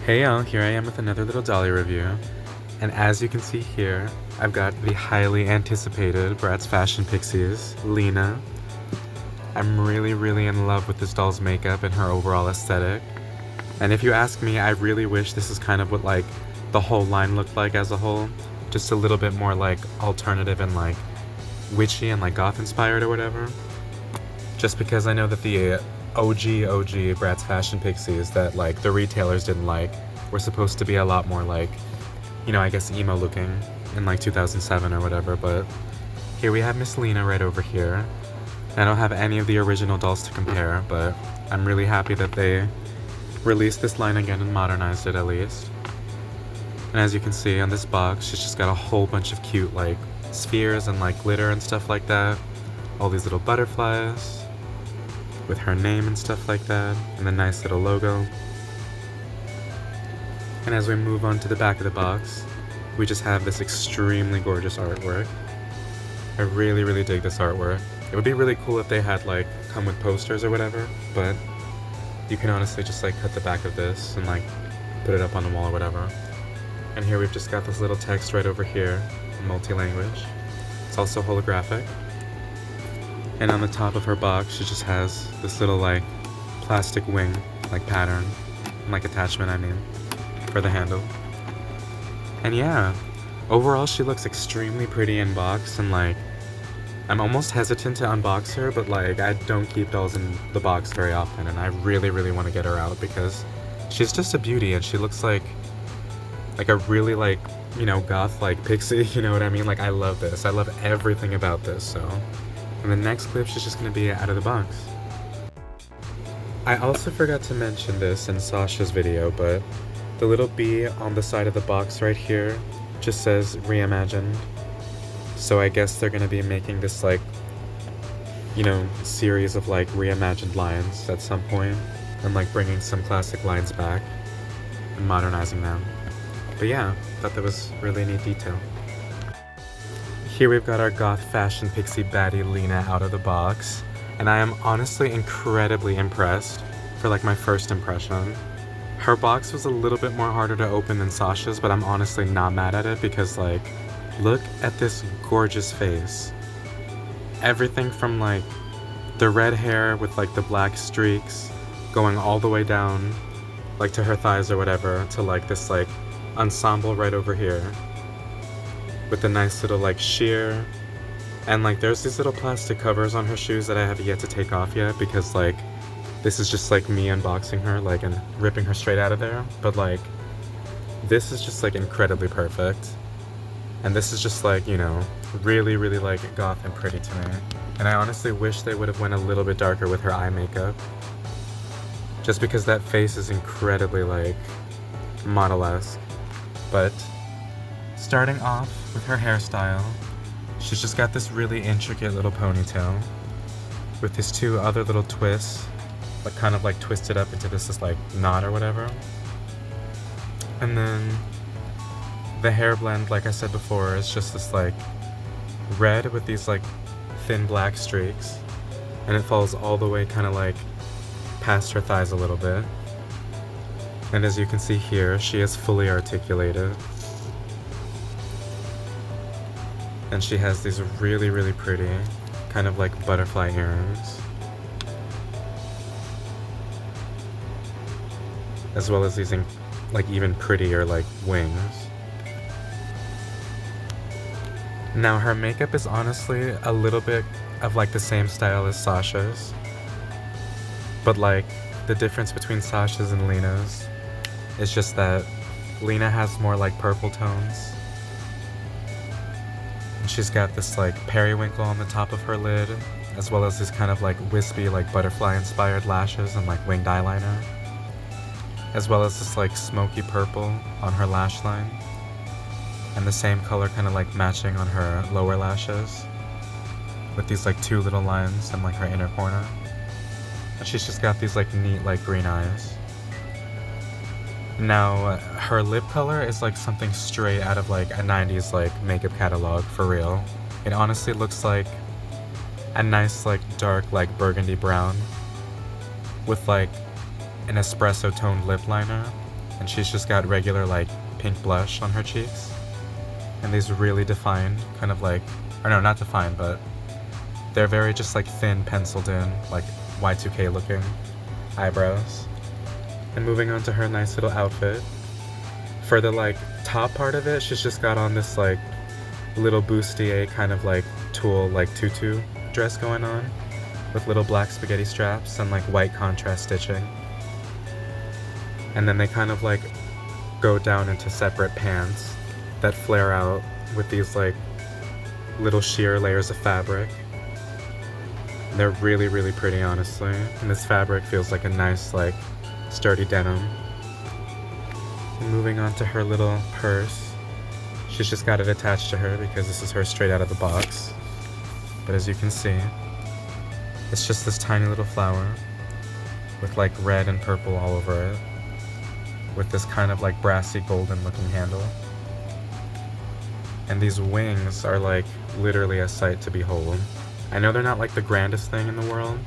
Hey y'all, here I am with another little dolly review. And as you can see here, I've got the highly anticipated Bratz fashion pixies, Lina. I'm really in love with this doll's makeup and her overall aesthetic. And if you ask me, I really wish this is kind of what like the whole line looked like as a whole. Just a little bit more like alternative and like witchy and like goth inspired or whatever. Just because I know that the OG Bratz fashion pixies that like the retailers didn't like were supposed to be a lot more like, you know, I guess emo looking in like 2007 or whatever, but here we have Miss Lina right over here. I don't have any of the original dolls to compare, but I'm really happy that they released this line again and modernized it at least. And as you can see on this box, she's just got a whole bunch of cute like spheres and like glitter and stuff like that. All these little butterflies with her name and stuff like that, and the nice little logo. And as we move on to the back of the box, we just have this extremely gorgeous artwork. I really dig this artwork. It would be really cool if they had like come with posters or whatever, but you can honestly just like cut the back of this and like put it up on the wall or whatever. And here we've just got this little text right over here in multi-language. It's also holographic. And on the top of her box, she just has this little like plastic wing like pattern, like attachment I mean, for the handle. And yeah, overall she looks extremely pretty in box, and like I'm almost hesitant to unbox her, but like I don't keep dolls in the box very often, and I really want to get her out because she's just a beauty, and she looks like a really like, you know, goth like pixie, you know what I mean? Like I love this. I love everything about this. So in the next clip, she's just gonna be out of the box. I also forgot to mention this in Sasha's video, but the little bee on the side of the box right here just says reimagined. So I guess they're gonna be making this like, you know, series of like reimagined lines at some point, and like bringing some classic lines back and modernizing them. But yeah, thought that was really neat detail. Here we've got our goth fashion pixie baddie Lina out of the box, and I am honestly incredibly impressed for like my first impression. Her box was a little bit more harder to open than Sasha's, but I'm honestly not mad at it because like, look at this gorgeous face. Everything from like the red hair with like the black streaks going all the way down like to her thighs or whatever, to like this like ensemble right over here with the nice little like sheer, and like there's these little plastic covers on her shoes that I have yet to take off yet because like this is just like me unboxing her like and ripping her straight out of there, but like this is just like incredibly perfect, and this is just like, you know, really like goth and pretty to me. And I honestly wish they would have went a little bit darker with her eye makeup, just because that face is incredibly like model-esque. But starting off with her hairstyle, she's just got this really intricate little ponytail with these two other little twists, like kind of like twisted up into this like knot or whatever. And then the hair blend, like I said before, is just this like red with these like thin black streaks, and it falls all the way kind of like past her thighs a little bit. And as you can see here, she is fully articulated. And she has these really pretty kind of like butterfly earrings, as well as these like even prettier like wings. Now her makeup is honestly a little bit of like the same style as Sasha's, but like the difference between Sasha's and Lina's is just that Lina has more like purple tones. She's got this like periwinkle on the top of her lid, as well as these kind of like wispy like butterfly inspired lashes and like winged eyeliner, as well as this like smoky purple on her lash line, and the same color kind of like matching on her lower lashes with these like two little lines in like her inner corner. And she's just got these like neat like green eyes. Now, her lip color is like something straight out of like a 90s like makeup catalog, for real. It honestly looks like a nice like dark like burgundy brown with like an espresso toned lip liner And she's just got regular like pink blush on her cheeks. And these really defined, kind of like, or no, not defined, but they're very just like thin, penciled in, like Y2K looking eyebrows. And moving on to her nice little outfit. For the like top part of it, she's just got on this like little bustier kind of like tulle like tutu dress going on with little black spaghetti straps and like white contrast stitching. And then they kind of like go down into separate pants that flare out with these like little sheer layers of fabric. They're really, really pretty, honestly. And this fabric feels like a nice, like, sturdy denim. And moving on to her little purse. She's just got it attached to her because this is her straight out of the box. But as you can see, it's just this tiny little flower with like red and purple all over it, with this kind of like brassy golden looking handle. And these wings are like literally a sight to behold. I know they're not like the grandest thing in the world,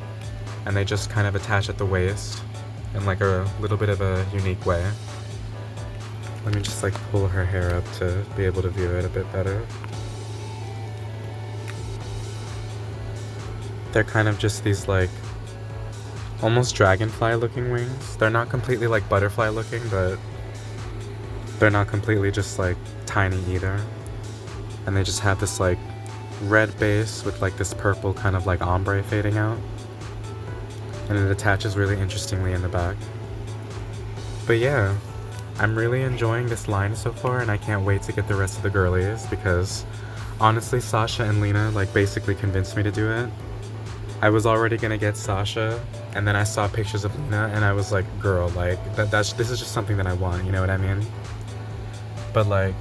and they just kind of attach at the waist in like a little bit of a unique way. Let me just like pull her hair up to be able to view it a bit better. They're kind of just these like almost dragonfly looking wings. They're not completely like butterfly looking, but they're not completely just like tiny either. And they just have this like red base with like this purple kind of like ombre fading out. And it attaches really interestingly in the back. But yeah, I'm really enjoying this line so far, and I can't wait to get the rest of the girlies because honestly, Sasha and Lina like basically convinced me to do it. I was already gonna get Sasha, and then I saw pictures of Lina and I was like, girl, like this is just something that I want, you know what I mean? But like,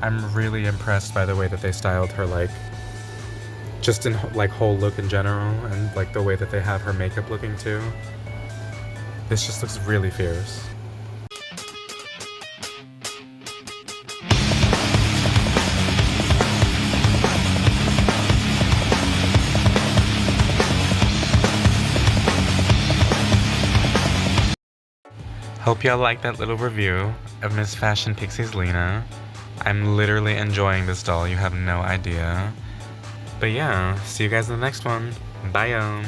I'm really impressed by the way that they styled her, like just in like whole look in general, and like the way that they have her makeup looking too. This just looks really fierce. Hope y'all liked that little review of Miss Fashion Pixies Lina. I'm literally enjoying this doll, you have no idea. But yeah, see you guys in the next one. Bye y'all.